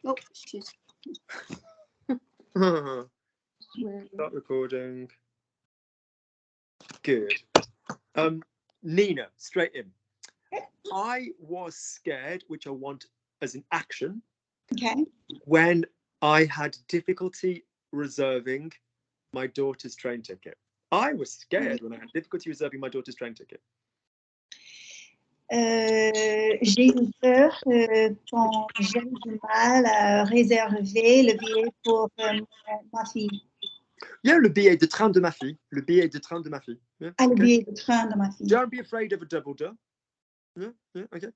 Oh, she's... Start recording. Good. Nina, straight in. I was scared, which I want as an action. Okay. When I had difficulty reserving my daughter's train ticket. I was scared when I had difficulty reserving my daughter's train ticket. J'ai eu peur quand j'ai eu du mal à réserver le billet pour ma fille. Yeah, le billet de train de ma fille. Le billet de train de ma fille. Yeah, Ah, le okay. billet de train de ma fille. Don't be afraid of a double door. Yeah, yeah, okay.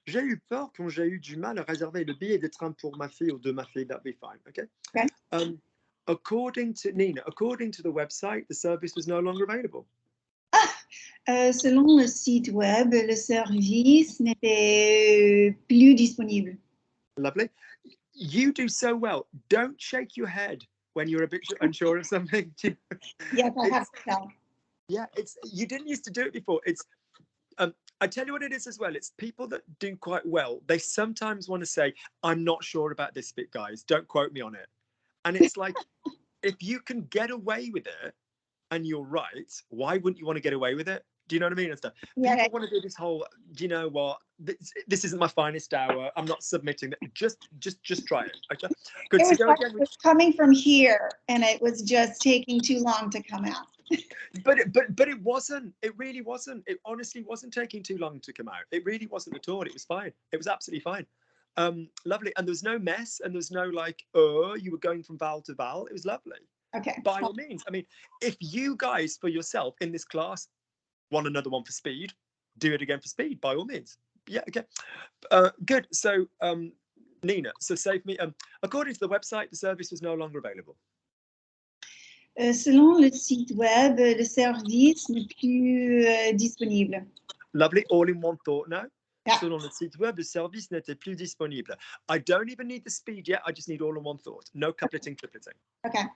J'ai eu peur quand j'ai eu du mal à réserver le billet de train pour ma fille ou de ma fille. That'd be fine. Okay. Okay. According to Nina, according to the website, the service was no longer available. Selon le site web, le service n'était plus disponible. Lovely. You do so well. Don't shake your head when you're a bit unsure of something. Yes, I have to tell. Yeah, you didn't used to do it before. It's I tell you what it is as well. It's people that do quite well. They sometimes want to say, I'm not sure about this bit, guys. Don't quote me on it. And it's like, if you can get away with it and you're right, why wouldn't you want to get away with it? Do you know what I mean? And stuff. Yeah. People want to do this whole, do you know what? This isn't my finest hour. I'm not submitting. Just try it. Okay. Good. It So was, was coming from here, and it was just taking too long to come out. But it wasn't. It really wasn't. It honestly wasn't taking too long to come out. It really wasn't at all. It was fine. It was absolutely fine. Lovely. And there was no mess, and there was no like, you were going from vowel to vowel. It was lovely. Okay. By all means. I mean, if you guys for yourself in this class want another one for speed, do it again for speed, by all means. Yeah, okay. Good. So Nina, so save me. According to the website, the service was no longer available. Selon le site web, le service n'est plus disponible. Lovely. All in one thought now. Yeah. Selon le site web, le service n'était plus disponible. I don't even need the speed yet. I just need all in one thought. No coupleting, tripleting. Okay.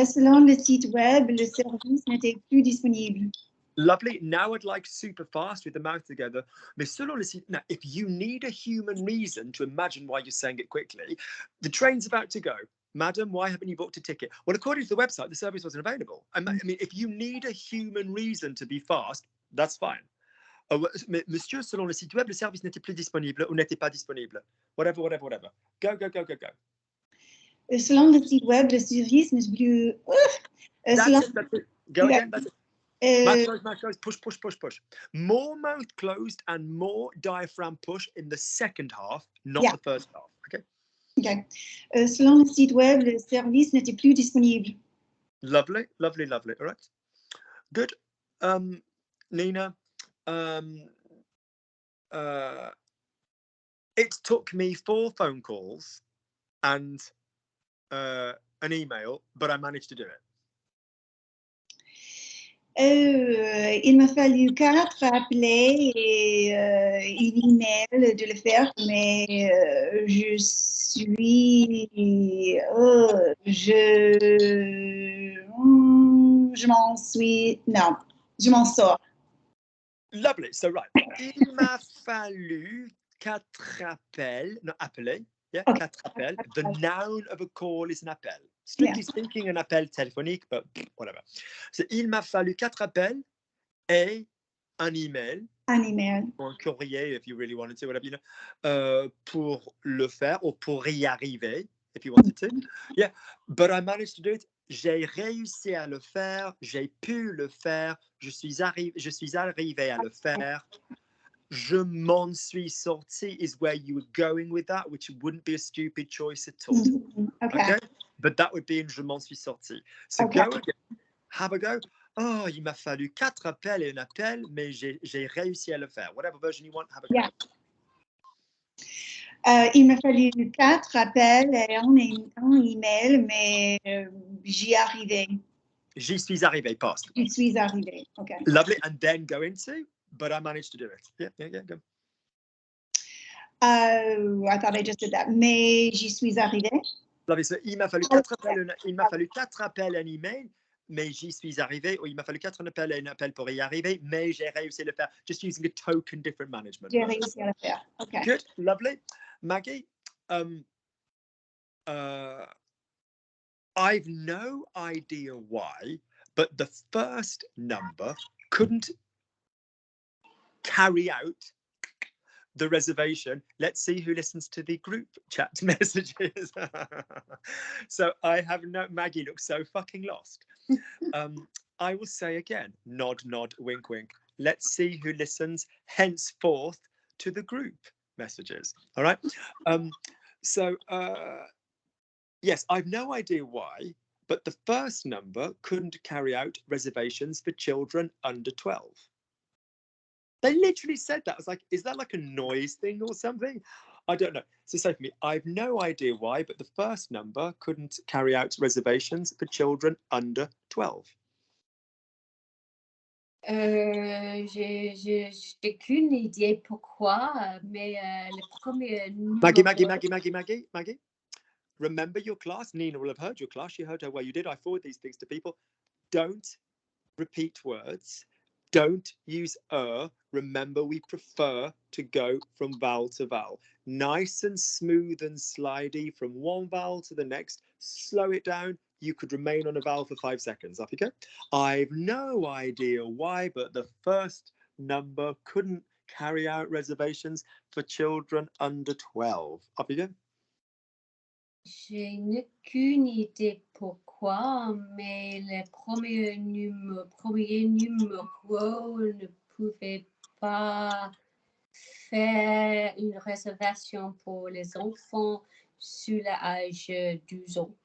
Selon le site web, le service n'était plus disponible. Lovely. Now I'd like super fast with the mouth together. Mais selon le site, now, if you need a human reason to imagine why you're saying it quickly, the train's about to go. Madam, why haven't you booked a ticket? Well, according to the website, the service wasn't available. I mean, if you need a human reason to be fast, that's fine. Monsieur, selon le site web, le service n'était plus disponible ou n'était pas disponible. Whatever. Go. Selon le site web, le service n'est plus... That's it. Go again. That's it. Mouth closed, push. More mouth closed and more diaphragm push in the second half, not the first half. Okay. Okay. Selon le site web, le service n'était plus disponible. Lovely. All right. Good. Nina, it took me 4 phone calls and an email, but I managed to do it. Il m'a fallu 4 appels et une email de le faire, mais je m'en sors. Lovely. So right, il m'a fallu 4 appels, no, appeler. Yeah, okay. 4 appels. The noun of a call is an appel. Strictly speaking, an appel téléphonique, but whatever. So, il m'a fallu 4 appels et un email. Or un courrier, if you really wanted to, whatever, you know, pour le faire ou pour y arriver, if you wanted to. Yeah, but I managed to do it. J'ai réussi à le faire. J'ai pu le faire. Je suis arrivé à le faire. Je m'en suis sorti is where you were going with that, which wouldn't be a stupid choice at all. Okay. But that would be in je m'en suis sorti. So go again. Have a go. Oh, il m'a fallu 4 appels et un appel, mais j'ai réussi à le faire. Whatever version you want, have a go. Il m'a fallu 4 appels et un email, mais j'y arrivé. J'y suis arrivé, past. J'y suis arrivé. Okay. Lovely. And then go into, but I managed to do it. Yeah, go. I thought I just did that. Mais j'y suis arrivé. Lovely. So, il m'a fallu 4 appels et un email, mais j'y suis arrivé. Ou il m'a fallu 4 appels et un appel pour y arriver, mais j'ai réussi à le faire. Just using a token different management. J'ai réussi à le faire. Okay. Good. Lovely. Maggie, I've no idea why, but the first number couldn't carry out the reservation. Let's see who listens to the group chat messages. So I have no, Maggie looks so fucking lost. I will say again, nod, nod, wink, wink. Let's see who listens henceforth to the group messages. All right. Yes, I've no idea why, but the first number couldn't carry out reservations for children under 12. They literally said that. I was like, is that like a noise thing or something? I don't know. So say for me, I've no idea why, but the first number couldn't carry out reservations for children under 12. J'ai qu'une idée pourquoi, mais le premier numéro... Maggie. Remember your class. Nina will have heard your class. She heard how well you did. I forward these things to people. Don't repeat words. Don't use Remember, we prefer to go from vowel to vowel. Nice and smooth and slidey from one vowel to the next. Slow it down. You could remain on a vowel for 5 seconds. Off you go. I've no idea why, but the first number couldn't carry out reservations for children under 12. Off you go. J'ai aucune idée pourquoi, mais le premier numéro ne pouvait pas faire une réservation pour les enfants sous l'âge de 12 ans.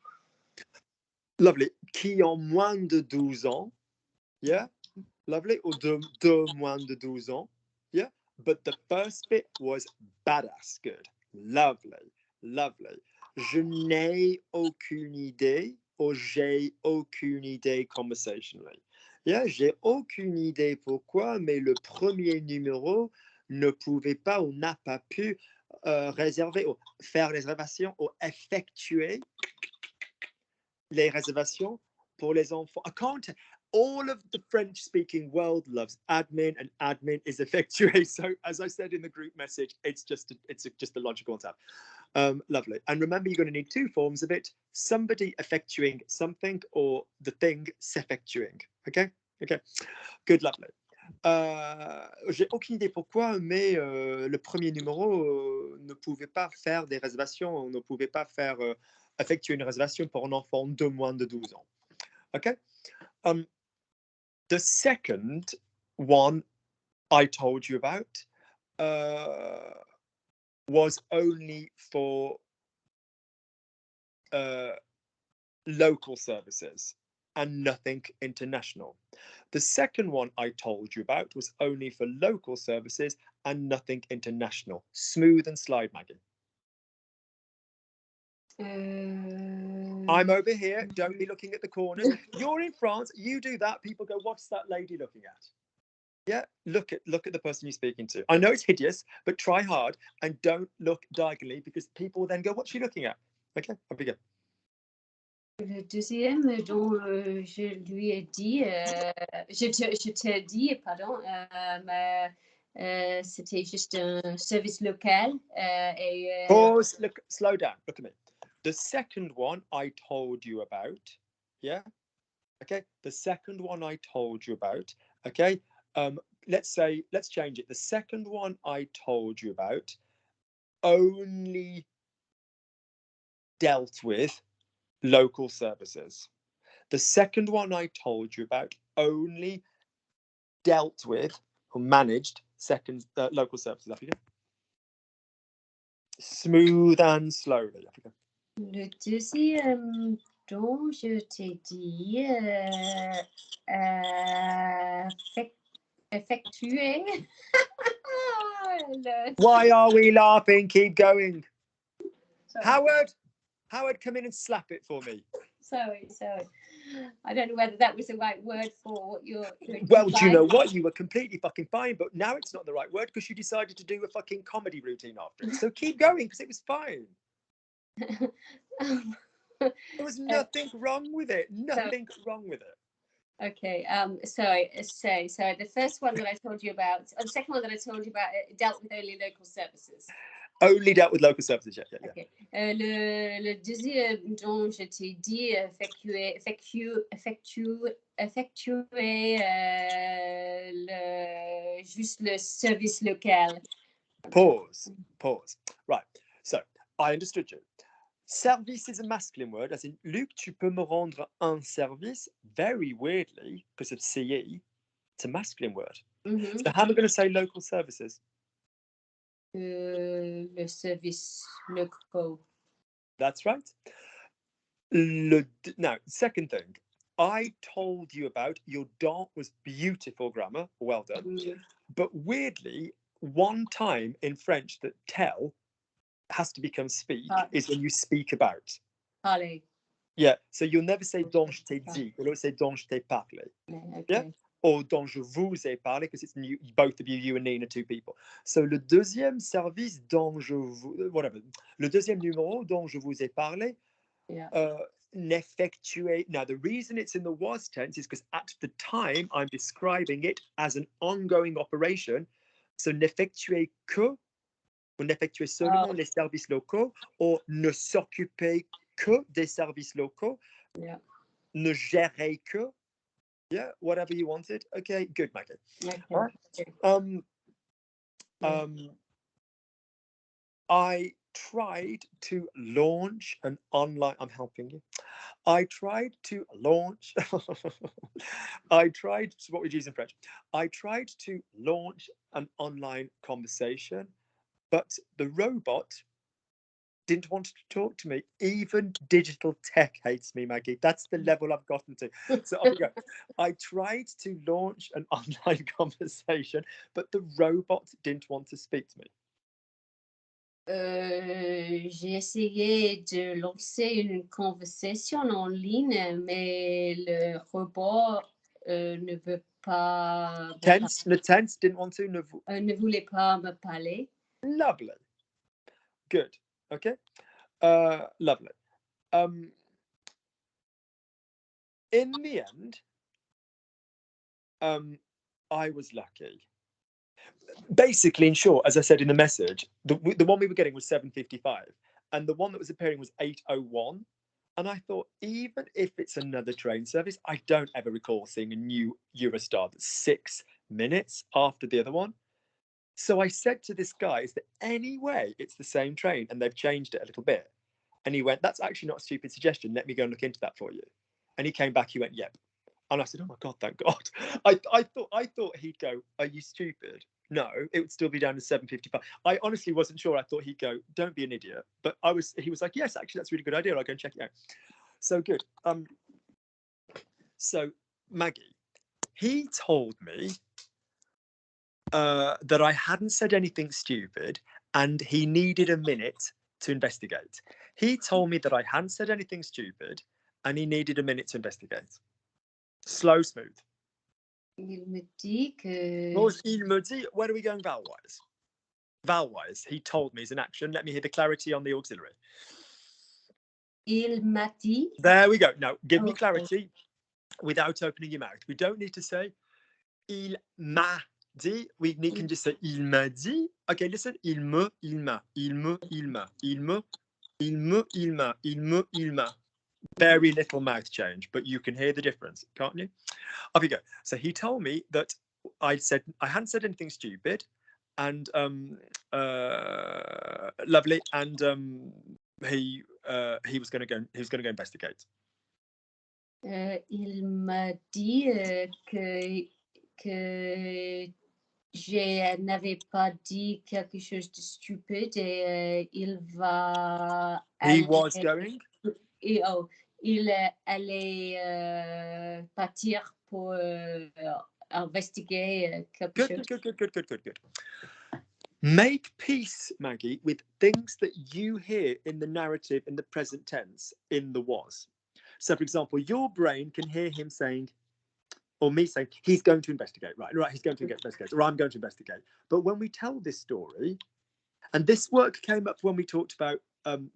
Lovely. Qui ont moins de 12 ans. Yeah. Lovely. Or de moins de 12 ans. Yeah. But the first bit was badass good. Lovely. Lovely. Je n'ai aucune idée, or j'ai aucune idée conversationally. Yeah, j'ai aucune idée pourquoi, mais le premier numéro ne pouvait pas ou n'a pas pu réserver ou faire les réservations ou effectuer les réservations pour les enfants. I can't. All of the French-speaking world loves admin, and admin is effectué. So, as I said in the group message, it's just a logical tab. Lovely. And remember, you're going to need two forms of it: somebody effectuing something, or the thing s'effectuing. Okay. Good. Lovely. J'ai aucune idée pourquoi, mais le premier numéro ne pouvait pas faire des réservations, ne pouvait pas faire effectuer une réservation pour un enfant de moins de 12 ans. Okay. The second one I told you about was only for local services and nothing international. The second one I told you about was only for local services and nothing international. Smooth and slide, Maggie. I'm over here. Don't be looking at the corners. You're in France. You do that. People go, what's that lady looking at? Yeah, look at the person you're speaking to. I know it's hideous, but try hard and don't look diagonally, because people will then go, what's she looking at? Okay, I'll begin. Le deuxième dont je lui ai dit, je t'ai dit, pardon, c'était juste un service local. Pause, look, slow down, look at me. The second one I told you about, yeah? Okay, the second one I told you about, okay? Let's change it. The second one I told you about only dealt with local services. The second one I told you about only dealt with or managed local services. Smooth and slowly. Le deuxième dont je t'ai dit effectuer. Why are we laughing? Keep going. Sorry. Howard, come in and slap it for me. Sorry. I don't know whether that was the right word for what you're well, do you know what? You were completely fucking fine, but now it's not the right word because you decided to do a fucking comedy routine after it. So keep going, because it was fine. There was nothing wrong with it. Nothing wrong with it. Okay. Sorry. So the first one that I told you about, the second one that I told you about, it dealt with only local services. only dealt with local services. Yeah. Okay. Le deuxième dont je t'ai dit, effectuer juste le service local. Pause. Right. So, I understood you. Service is a masculine word, as in, Luc, tu peux me rendre un service? Very weirdly, because of CE, it's a masculine word. Mm-hmm. So how am I going to say local services? Le service local. That's right. Now, second thing, I told you about your dog was beautiful grammar. Well done. Mm-hmm. But weirdly, one time in French that tell has to become speak is when you speak about. Parler. Yeah, so you'll never say dont je t'ai dit, you'll always say dont je t'ai parlé. Okay. Yeah, or dont je vous ai parlé, because it's new, both of you, you and Nina, two people. So le deuxième service dont je vous, whatever, le deuxième numéro dont je vous ai parlé, n'effectuez. Now, the reason it's in the was tense is because at the time I'm describing it as an ongoing operation. So n'effectuez que, ou n'effectuez seulement les services locaux, or ne s'occupez que des services locaux, ne gérez que, whatever you wanted. Okay, good, Maggie. Okay. All right. I tried to launch an online. I'm helping you. I tried to launch. What we use in French. I tried to launch an online conversation, but the robot didn't want to talk to me. Even digital tech hates me, Maggie. That's the level I've gotten to. So off you go. I tried to launch an online conversation, but the robot didn't want to speak to me. J'ai essayé de lancer une conversation en ligne, mais le robot ne veut pas. The tense didn't want to. Ne voulait pas me parler. Lovely. Good. Okay. Lovely. In the end, I was lucky. Basically, in short, as I said in the message, the one we were getting was 7:55, and the one that was appearing was 8:01. And I thought, even if it's another train service, I don't ever recall seeing a new Eurostar that's 6 minutes after the other one. So I said to this guy, is there any way it's the same train and they've changed it a little bit? And he went, that's actually not a stupid suggestion. Let me go and look into that for you. And he came back, he went, yep. And I said, oh my God, thank God. I thought he'd go, are you stupid? No, it would still be down to 7:55. I honestly wasn't sure. I thought he'd go, don't be an idiot. But he was like, yes, actually, that's a really good idea. I'll go and check it out. So good. So Maggie, he told me that I hadn't said anything stupid and he needed a minute to investigate. He told me that I hadn't said anything stupid and he needed a minute to investigate. Slow, smooth. Il me dit que. Il me dit, where are we going vowel-wise? Vowel-wise, he told me is an action. Let me hear the clarity on the auxiliary. Il m'a dit. There we go. Now, give me clarity without opening your mouth. We don't need to say il m'a dit. We can just say il m'a dit. Okay, listen. Il me, il m'a, il me, il m'a, il me, il me, il m'a, il me, il m'a. Very little mouth change, but you can hear the difference, can't you? Off you go. So he told me that I hadn't said anything stupid, and lovely, and he was going to go. He was going to go investigate. Il m'a dit que je n'avais pas dit quelque chose de stupide et il va. He was going. Il allait partir pour investiguer quelque chose. Good. Make peace, Maggie, with things that you hear in the narrative in the present tense in the was. So, for example, your brain can hear him saying, or me saying, he's going to investigate, right, he's going to investigate, or I'm going to investigate. But when we tell this story, and this work came up when we talked about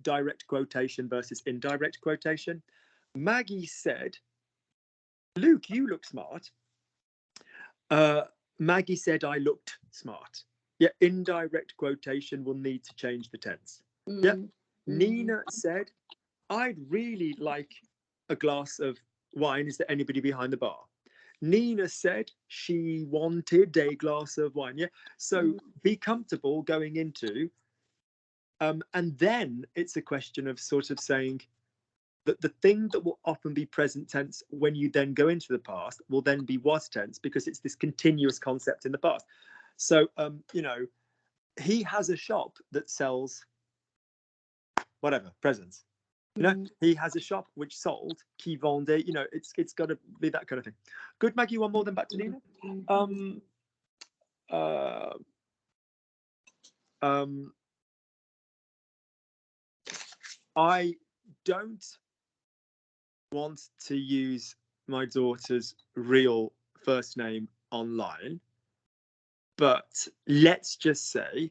direct quotation versus indirect quotation, Maggie said, Luke, you look smart. Maggie said I looked smart. Yeah, indirect quotation will need to change the tense. Yeah. Nina said, I'd really like a glass of wine. Is there anybody behind the bar? Nina said she wanted a glass of wine. Yeah. So be comfortable going into, and then it's a question of sort of saying that the thing that will often be present tense when you then go into the past will then be was tense, because it's this continuous concept in the past. So, you know, he has a shop that sells whatever, presents. You know, he has a shop which sold, qui vendait, you know, it's got to be that kind of thing. Good, Maggie, one more, then back to Nina. I don't want to use my daughter's real first name online, but let's just say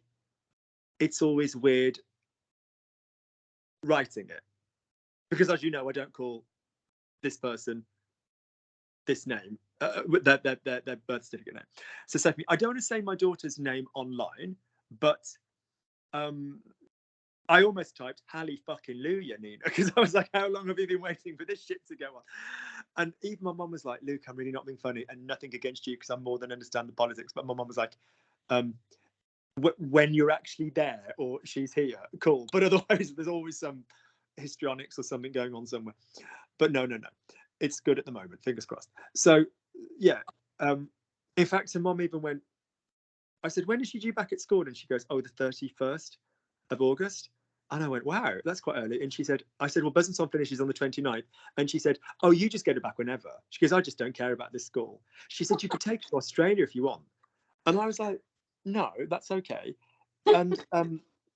it's always weird writing it, because as you know, I don't call this person this name, their birth certificate name. So Stephanie, I don't want to say my daughter's name online, but I almost typed Hallie fucking Luya, Nina, because I was like, how long have you been waiting for this shit to go on? And even my mum was like, Luke, I'm really not being funny, and nothing against you because I'm more than understand the politics. But my mum was like, when you're actually there or she's here, cool. But otherwise, there's always some histrionics or something going on somewhere. But no. It's good at the moment, fingers crossed. So, yeah. In fact, her mum even went, I said, when is she due back at school? And she goes, oh, the 31st of August. And I went, wow, that's quite early. And she said, I said, well, Buzzington finishes on the 29th. And she said, oh, you just get it back whenever. She goes, I just don't care about this school. She said, you could take it to Australia if you want. And I was like, no, that's okay. And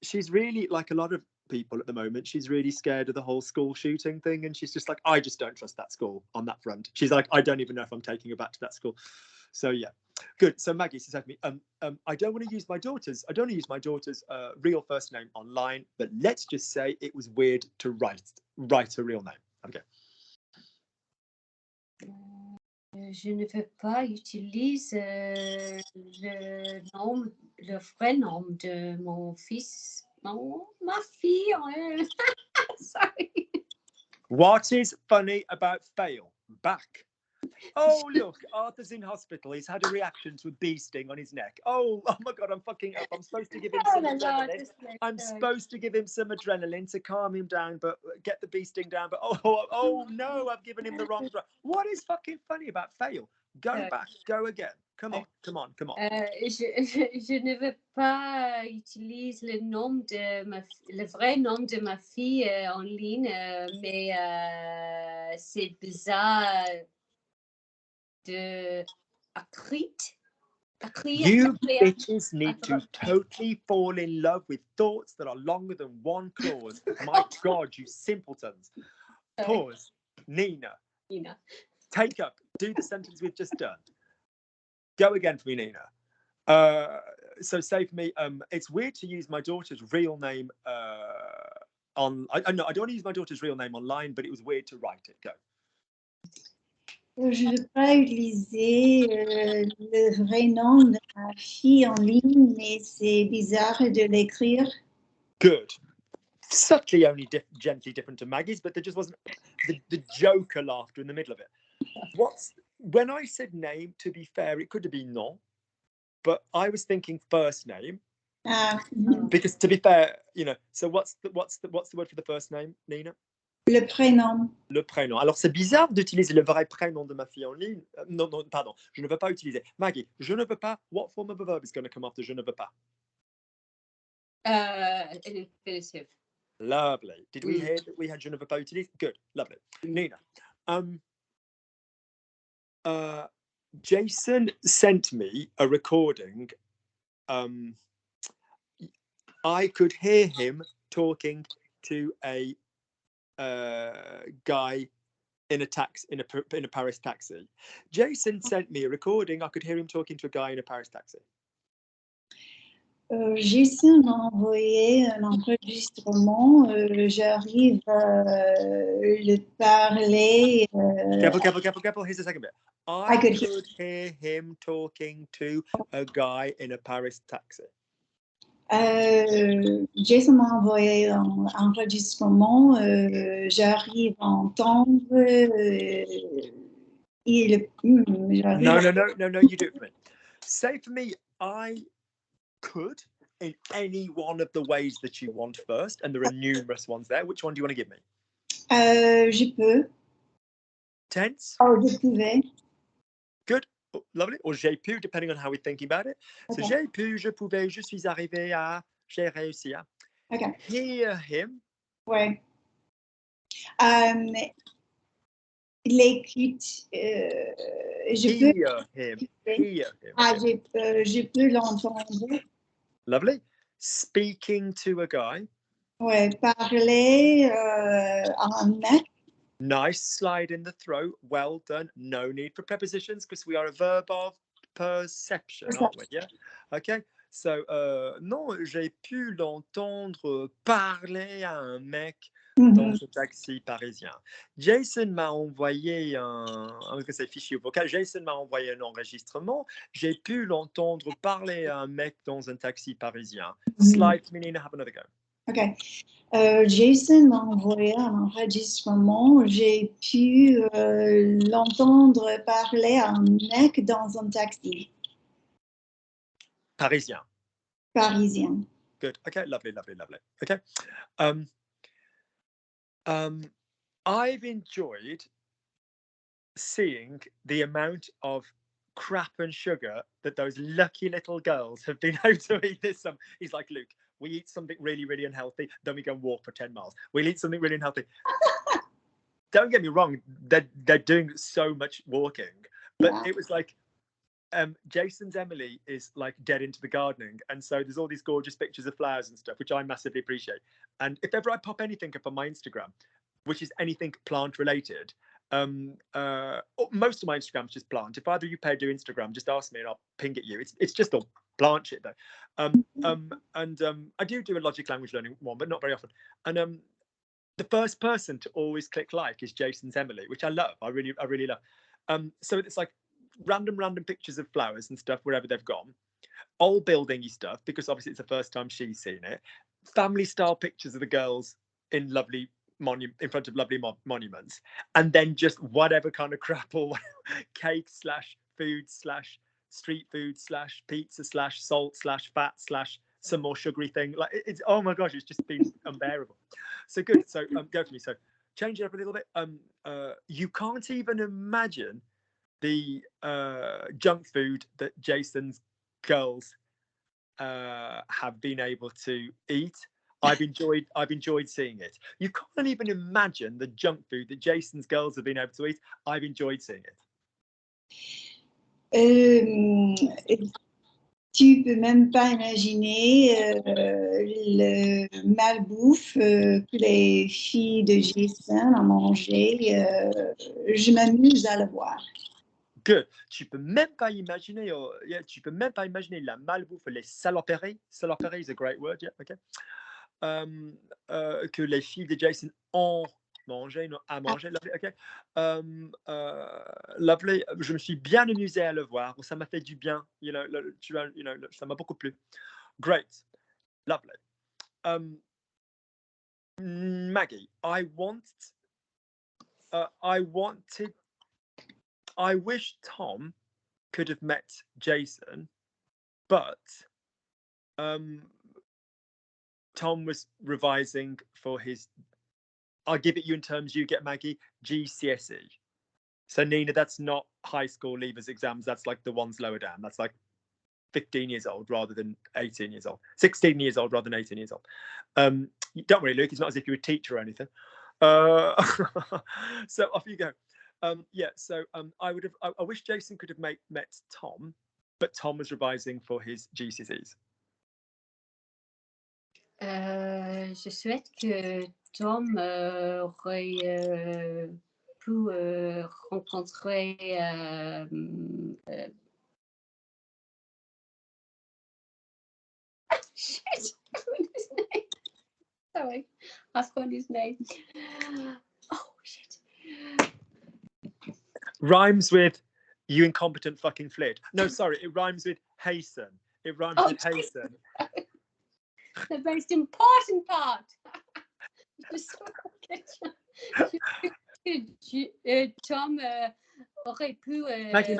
she's really, like a lot of people at the moment, she's really scared of the whole school shooting thing. And she's just like, I just don't trust that school on that front. She's like, I don't even know if I'm taking her back to that school. So yeah, good. So Maggie says to me, I don't want to use my daughter's real first name online, but let's just say it was weird to write a real name. Okay. Je ne veux pas utiliser le vrai nom de mon fils, ma fille. Sorry. What is funny about fail? Back. Oh, look, Arthur's in hospital. He's had a reaction to a bee sting on his neck. Oh my God, I'm fucking up. I'm supposed to give him some adrenaline. I'm supposed to give him some adrenaline to calm him down, but get the bee sting down. But oh no, I've given him the wrong drug. What is fucking funny about fail? Go back, go again. Come on. Je ne veux pas utiliser le vrai nom de ma fille en ligne, mais c'est bizarre de You bitches need to totally fall in love with thoughts that are longer than one clause. My God, you simpletons. Pause. Nina. Take up. Do the sentence we've just done. Go again for me, Nina. So say for me, it's weird to use my daughter's real name on. I don't want to use my daughter's real name online, but it was weird to write it. Go. Je ne veux pas utiliser le vrai nom de ma fille en ligne, mais c'est bizarre de l'écrire. Good. Subtly only gently different to Maggie's, but there just wasn't the Joker laughter in the middle of it. When I said name, to be fair, it could have been non, but I was thinking first name. Because to be fair, you know, so what's the word for the first name, Nina? Le prénom. Le prénom. Alors, c'est bizarre d'utiliser le vrai prénom de ma fille en ligne. Non, pardon. Je ne veux pas utiliser. Maggie, je ne veux pas. What form of a verb is going to come after je ne veux pas? An infinitive. Lovely. Did we hear that we had je ne veux pas utiliser? Good. Lovely. Nina. Jason sent me a recording. I could hear him talking to a guy in a Paris taxi. Jason sent me a recording. I could hear him talking to a guy in a Paris taxi. Jason m'a envoyé un enregistrement. J'arrive à le parler. Careful. Here's the second bit. I could hear him talking to a guy in a Paris taxi. Jason m'a envoyé un enregistrement. J'arrive à entendre. No, you do it for me. Say for me, I could in any one of the ways that you want first, and there are numerous ones there. Which one do you want to give me? Je peux. Tense? Oh, je pouvais. Good. Oh, lovely. Or j'ai pu, depending on how we're thinking about it. Okay. So j'ai pu, je pouvais, je suis arrivé à, j'ai réussi à. Okay. Hear him. Ouais. L'écoute, je peux. Hear him. Hear him. Ah, je peux l'entendre. Lovely. Speaking to a guy. Ouais, parler à un mec. Nice slide in the throat. Well done. No need for prepositions because we are a verb of perception, aren't we? Yeah. Okay. So, non, j'ai pu l'entendre parler à un mec dans un taxi parisien. Jason m'a envoyé c'est fichier vocal. Jason m'a envoyé un enregistrement. J'ai pu l'entendre parler à un mec dans un taxi parisien. Slide to me, Nina. Have another go. Okay. Jason m'a envoyé un enregistrement. J'ai pu l'entendre parler à un mec dans un taxi. Parisien. Parisien. Good. Okay. Lovely. Okay. I've enjoyed seeing the amount of crap and sugar that those lucky little girls have been able to eat this summer. He's like, Luke, we eat something really, really unhealthy, then we go and walk for 10 miles. We'll eat something really unhealthy. Don't get me wrong, they're doing so much walking, but it was like, Jason's Emily is like dead into the gardening, and so there's all these gorgeous pictures of flowers and stuff, which I massively appreciate. And if ever I pop anything up on my Instagram, which is anything plant related, most of my Instagram is just plant. If either of you pay do Instagram, just ask me and I'll ping at you. It's just all plant shit though. I do a logic language learning one, but not very often. And the first person to always click like is Jason's Emily, which I love. I really love. So it's like random pictures of flowers and stuff wherever they've gone. Old buildingy stuff, because obviously it's the first time she's seen it. Family style pictures of the girls in lovely in front of lovely monuments, and then just whatever kind of crap or cake / food / street food / pizza / salt / fat / some more sugary thing. Like it's oh my gosh, it's just been unbearable. So good. So go for me. So change it up a little bit. You can't even imagine the junk food that Jason's girls have been able to eat. I've enjoyed seeing it. You can't even imagine the junk food that Jason's girls have been able to eat. I've enjoyed seeing it. Tu peux même pas imaginer le malbouffe que les filles de Jason ont mangé. Je m'amuse à le voir. Good. Tu peux même pas imaginer, la malbouffe, les saloperies. Saloperies is a great word, yeah, okay. Que les filles de Jason ont mangé, non, à manger, lovely, okay. Lovely. Je me suis bien amusé à le voir. Ça m'a fait du bien, ça m'a beaucoup plu. Great. Lovely. Maggie, I wish Tom could have met Jason, but Tom was revising for his, I'll give it you in terms you get, Maggie, GCSE. So Nina, that's not high school leavers exams. That's like the ones lower down. That's like 15 years old rather than 18 years old. 16 years old rather than 18 years old. Don't worry, Luke. It's not as if you're a teacher or anything. So off you go. Yeah, so I wish Jason could have met Tom, but Tom was revising for his GCSEs. Je souhaite que Tom aurait pu rencontrer shit, I forgot his name. Sorry, I forgot his name. Oh shit. Rhymes with you incompetent fucking flit. No, sorry, it rhymes with hasten. It rhymes with hasten. The most important part. Tom aurait pu. Maggie.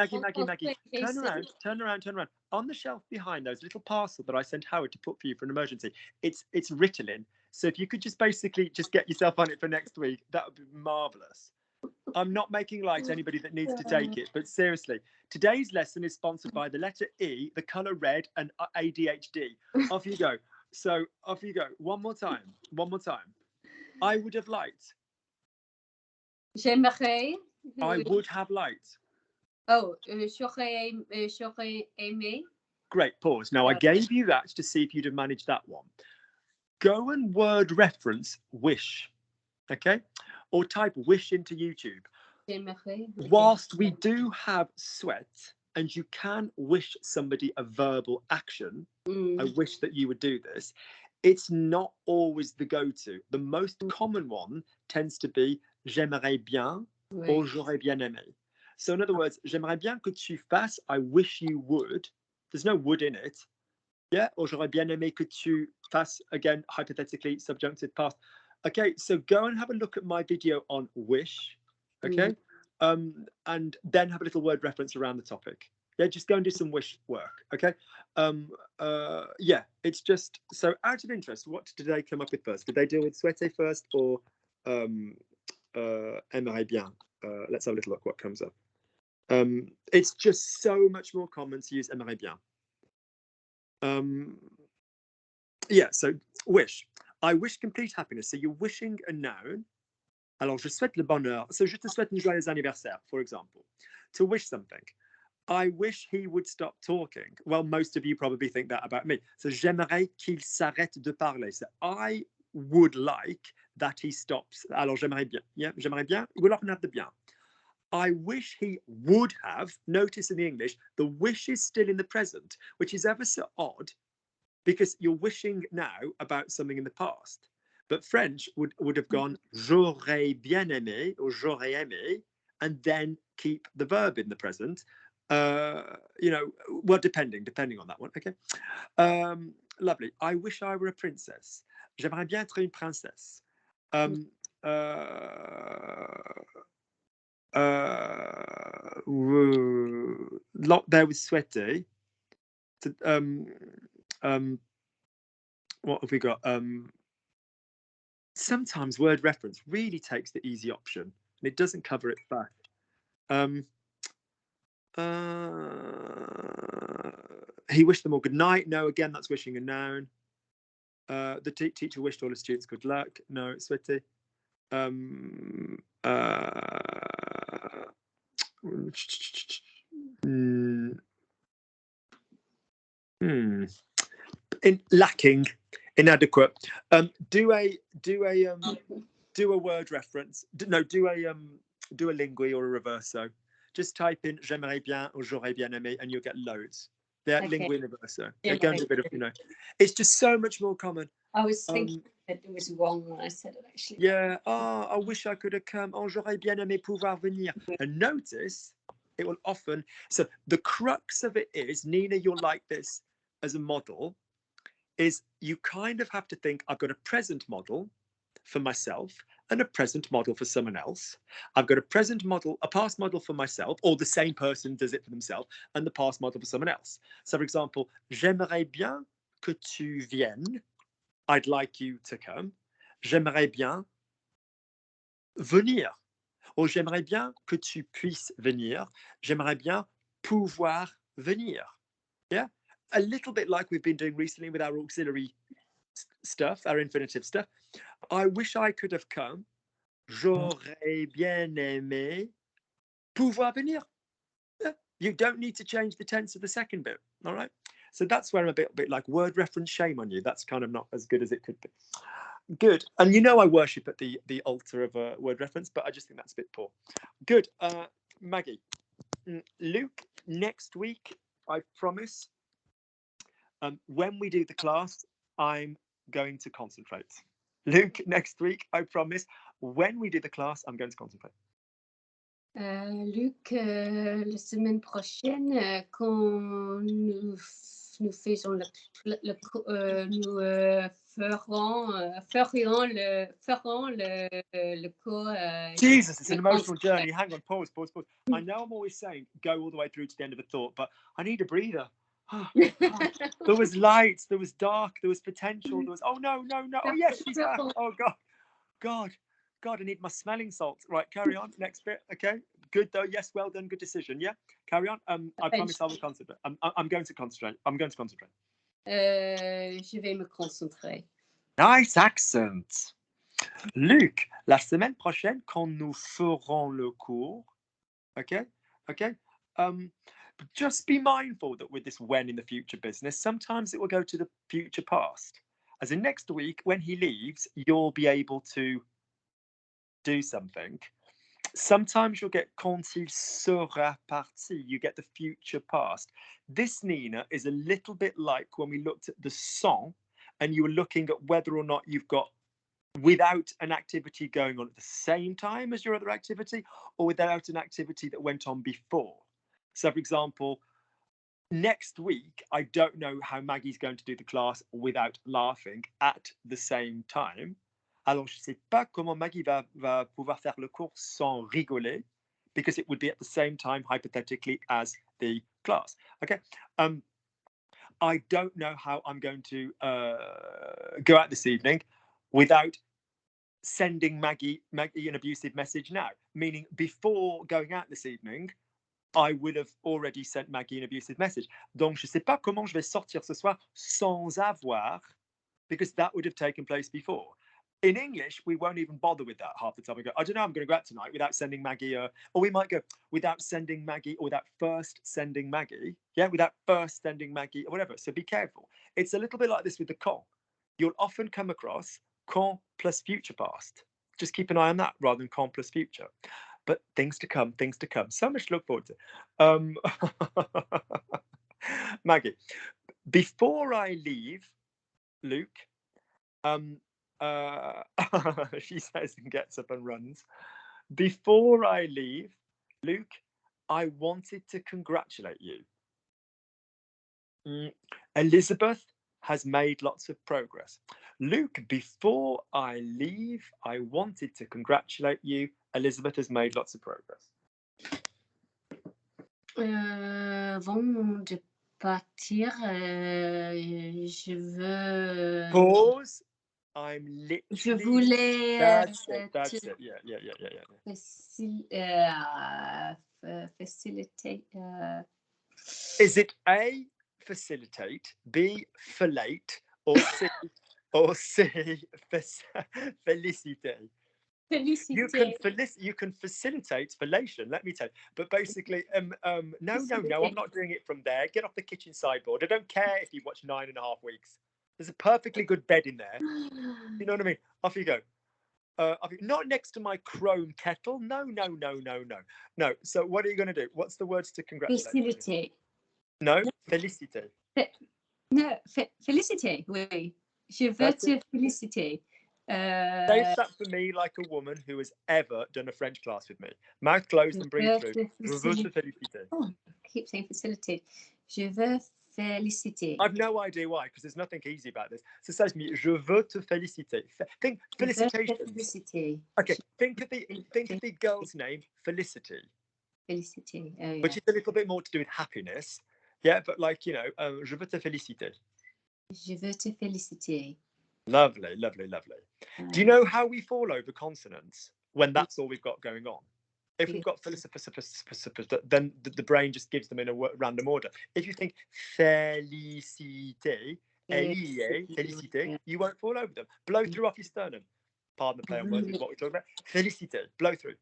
Turn around. On the shelf behind those little parcel that I sent Howard to put for you for an emergency, it's Ritalin. So if you could just basically just get yourself on it for next week, that would be marvelous. I'm not making light to anybody that needs to take it, but seriously, today's lesson is sponsored by the letter E, the color red, and ADHD. Off you go. So off you go. One more time. I would have liked. J'aimerais. I would have liked. Oh, j'aurais aimé. Great, pause. Now, I gave you that to see if you'd have managed that one. Go and word reference wish, okay? Or type wish into YouTube. J'aimerais. Whilst we do have sweat, and you can wish somebody a verbal action, I wish that you would do this, it's not always the go-to. The most common one tends to be j'aimerais bien or j'aurais bien aimé. So in other words, j'aimerais bien que tu fasses, I wish you would. There's no would in it. Yeah, or j'aurais bien aimé que tu fasses, again, hypothetically, subjunctive past. Okay, so go and have a look at my video on wish, okay? And then have a little word reference around the topic. Yeah, just go and do some wish work, okay? Yeah, it's just, so out of interest, what did they come up with first? Did they deal with souhaiter first or aimerait bien? Let's have a little look what comes up. It's just so much more common to use aimerait bien. Yeah, so wish. I wish complete happiness. So you're wishing a noun. Alors, je souhaite le bonheur. So je te souhaite un joyeux anniversaire, for example. To wish something. I wish he would stop talking. Well, most of you probably think that about me. So j'aimerais qu'il s'arrête de parler. So I would like that he stops. Alors, j'aimerais bien. Yeah, j'aimerais bien. We'll often have the bien. I wish he would have. Notice in the English, the wish is still in the present, which is ever so odd because you're wishing now about something in the past. But French would have gone j'aurais bien aimé or j'aurais aimé and then keep the verb in the present. You know, well, depending on that one. Okay. Lovely. I wish I were a princess. J'aimerais bien être une princesse. Lot there with souhaiter. What have we got? Sometimes word reference really takes the easy option and it doesn't cover it back. He wished them all good night. No, again, that's wishing a noun. The teacher wished all the students good luck. No, it's souhaiter. Lacking, inadequate. Do a word reference. Do a lingui or a reverso. Just type in j'aimerais bien or j'aurais bien aimé and you'll get loads. Yeah, okay. Lingui and reverso. They're going to a bit of, you know, it's just so much more common. I was thinking that it was wrong when I said it actually. Yeah, I wish I could have come. Oh, j'aurais bien aimé pouvoir venir. And notice it will often, so the crux of it is, Nina, you'll like this as a model, is you kind of have to think, I've got a present model for myself and a present model for someone else. I've got a present model, a past model for myself, or the same person does it for themselves, and the past model for someone else. So for example, j'aimerais bien que tu viennes. I'd like you to come. J'aimerais bien venir. Or j'aimerais bien que tu puisses venir. J'aimerais bien pouvoir venir. Yeah? A little bit like we've been doing recently with our auxiliary stuff, our infinitive stuff. I wish I could have come. J'aurais bien aimé pouvoir venir. Yeah. You don't need to change the tense of the second bit. All right. So that's where I'm a bit like word reference, shame on you. That's kind of not as good as it could be. Good. And you know I worship at the altar of a word reference, but I just think that's a bit poor. Good. Maggie. Luke, next week, I promise, when we do the class, I'm going to concentrate. Luke, next week, I promise, when we do the class, I'm going to concentrate. Luc, la semaine prochaine, quand nous nous faisons ferions le cours. Jesus, it's an emotional journey. Hang on, pause. I know I'm always saying go all the way through to the end of a thought, but I need a breather. There was light, there was dark, there was potential, there was, oh no. Oh yes, she's back. Oh God, I need my smelling salts. Right, carry on. Next bit. Okay, good though. Yes, well done. Good decision. Yeah, carry on. I promise I will concentrate. I'm going to concentrate. Je vais me concentrer. Nice accent. Luc, la semaine prochaine, quand nous ferons le cours, okay, just be mindful that with this when in the future business, sometimes it will go to the future past. As in next week, when he leaves, you'll be able to do something. Sometimes you'll get quand il sera parti, you get the future past. This, Nina, is a little bit like when we looked at the song and you were looking at whether or not you've got without an activity going on at the same time as your other activity or without an activity that went on before. So, for example, next week, I don't know how Maggie's going to do the class without laughing at the same time. Alors, je ne sais pas comment Maggie va pouvoir faire le cours sans rigoler, because it would be at the same time, hypothetically, as the class. Okay. I don't know how I'm going to go out this evening without sending Maggie an abusive message now. Meaning, before going out this evening, I would have already sent Maggie an abusive message. Donc, je ne sais pas comment je vais sortir ce soir sans avoir, because that would have taken place before. In English, we won't even bother with that half the time. We go, I don't know, I'm going to go out tonight without sending Maggie, or we might go without sending Maggie, or without first sending Maggie. Yeah, without first sending Maggie, or whatever. So be careful. It's a little bit like this with the quand. You'll often come across quand plus future past. Just keep an eye on that rather than quand plus future. But things to come. So much to look forward to. Maggie, before I leave, Luke, she says and gets up and runs. Before I leave, Luke, I wanted to congratulate you. Elizabeth has made lots of progress. Luke, before I leave, I wanted to congratulate you. Elizabeth has made lots of progress. Avant de partir, je veux... Pause. I'm literally... Je voulais... That's it. Yeah. Facilitate... Is it A, facilitate, B, fellate, or C, felicitate? You can facilitate fellation, let me tell you. But basically, no, I'm not doing it from there. Get off the kitchen sideboard. I don't care if you watch 9.5 weeks. There's a perfectly good bed in there. You know what I mean? Off you go. Not next to my chrome kettle. No. So what are you going to do? What's the words to congratulate? Facilitate. No, féliciter. No, féliciter, oui. Je veux te féliciter. Say that for me like a woman who has ever done a French class with me. Mouth closed and breathe through. Je veux te féliciter. Oh, I keep saying facilitate. Je veux féliciter. I've no idea why, because there's nothing easy about this. So it says to me, je veux te féliciter. Think felicitations. Okay, think of the girl's name, Felicity. Felicity. Oh, yeah. Which is a little bit more to do with happiness. Yeah, but like, je veux te féliciter. Je veux te féliciter. Lovely. Do you know how we fall over consonants when that's all we've got going on? If we've got then the brain just gives them in a random order. If you think félicité, félicité, you won't fall over them. Blow through off your sternum. Pardon the play on words, what we're talking about. Félicité, blow through.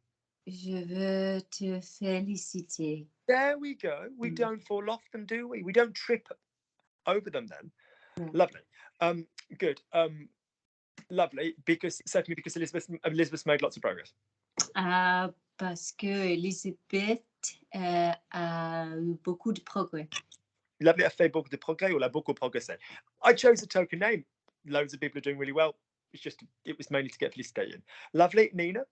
Je veux te féliciter. There we go. We don't fall off them, do we? We don't trip over them then. No. Lovely. Good. Lovely. Because Elizabeth's made lots of progress. Parce que Elizabeth a eu beaucoup de progrès. Lovely. A fait beaucoup de progrès, or a beaucoup progressé. I chose a token name. Loads of people are doing really well. It was mainly to get Felicité in. Lovely. Nina.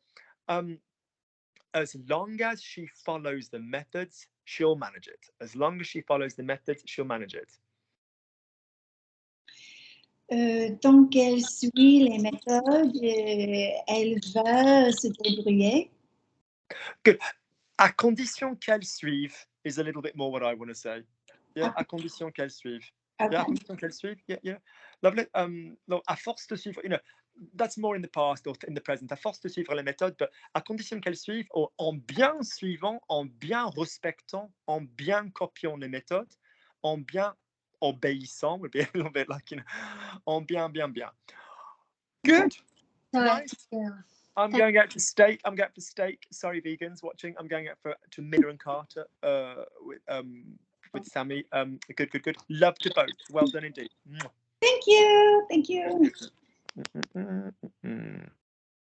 As long as she follows the methods, she'll manage it. As long as she follows the methods, she'll manage it. Tant qu'elle suit les méthodes, elle va se débrouiller. Good. À condition qu'elle suive is a little bit more what I want to say. Yeah, à condition qu'elle suive. Okay. Yeah, à condition qu'elle suive. Yeah, yeah. Lovely. No, à force de suivre, that's more in the past or in the present. À force de suivre les méthodes, but à condition qu'elle suive, en bien suivant, en bien respectant, en bien copiant les méthodes, en bien obéissant, would be a little bit like, en bien. Good. Nice. I'm going out to steak. Sorry, vegans watching. I'm going out to Miller and Carter with Sammy. Good. Love to both. Well done indeed. Thank you.